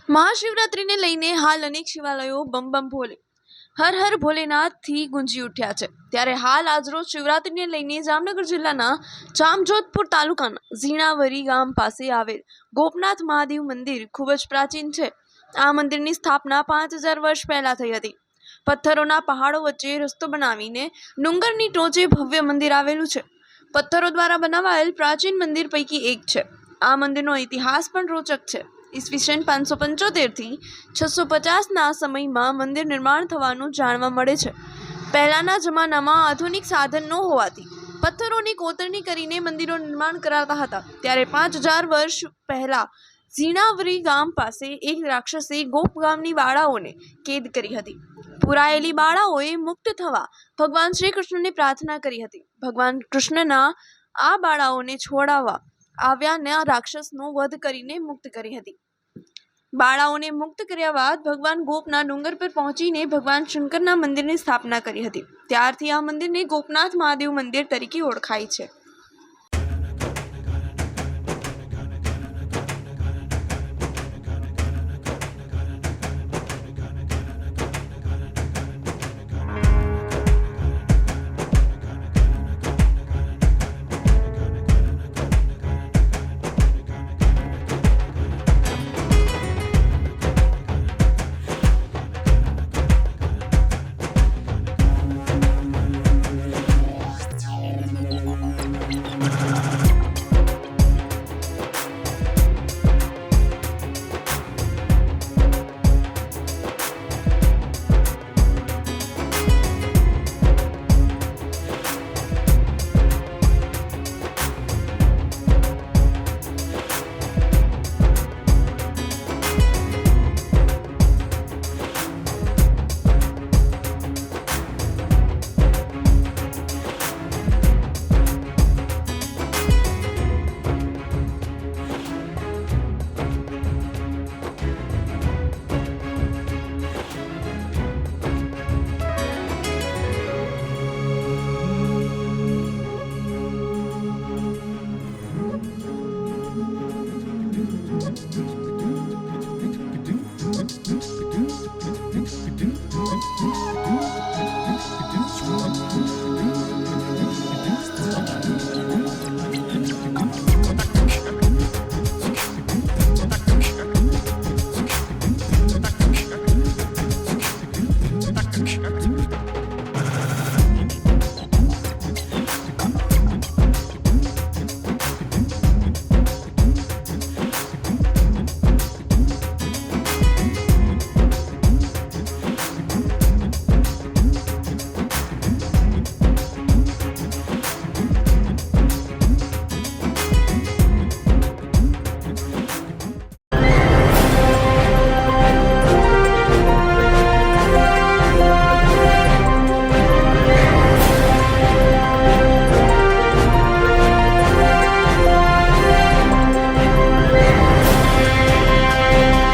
મહાશિવરાત્રીને લઈને હાલ અનેક શિવાલયો બમ બમ ભોલે હર હર ભોલેનાથથી ગુંજી ઉઠ્યા છે। ત્યારે હાલ આજરોજ શિવરાત્રીને લઈને જામનગર જિલ્લાના જામજોધપુર તાલુકાના ઝીણાવરી ગામ પાસે આવેલ ગોપનાથ મહાદેવ મંદિર ખૂબ જ પ્રાચીન છે। આ મંદિરની સ્થાપના 5000 વર્ષ પહેલા થઈ હતી। પથ્થરોના પહાડો વચ્ચે રસ્તો બનાવીને ડુંગરની ટોચે ભવ્ય મંદિર આવેલું છે। પથ્થરો દ્વારા બનાવાયેલ પ્રાચીન મંદિર પૈકી એક છે। આ મંદિરનો ઇતિહાસ પણ રોચક છે। ઈસવીસન 575 થી 650ના સમયમાં મંદિર નિર્માણ થવાનું જાણવા મળે છે। પહેલાના જમાનામાં આધુનિક સાધન ન હોવાથી પથ્થરોની કોતરણી કરીને મંદિરો નિર્માણ કરાતા હતા। ત્યારે 5000 વર્ષ પહેલા ઝીણાવરી ગામ પાસે એક રાક્ષસે ગોપ ગામની બાળાઓને કેદ કરી હતી। પુરાયેલી બાળાઓએ મુક્ત થવા ભગવાન શ્રી કૃષ્ણને પ્રાર્થના કરી હતી। ભગવાન કૃષ્ણના આ બાળાઓને છોડાવવા આવ્યાના રાક્ષસનો વધ કરીને મુક્ત કરી હતી। બાળાઓને મુક્ત કર્યા બાદ ભગવાન ગોપના ડુંગર પર પહોંચીને ભગવાન શંકરના મંદિરની સ્થાપના કરી હતી। ત્યારથી આ મંદિરને ગોપનાથ મહાદેવ મંદિર તરીકે ઓળખાય છે।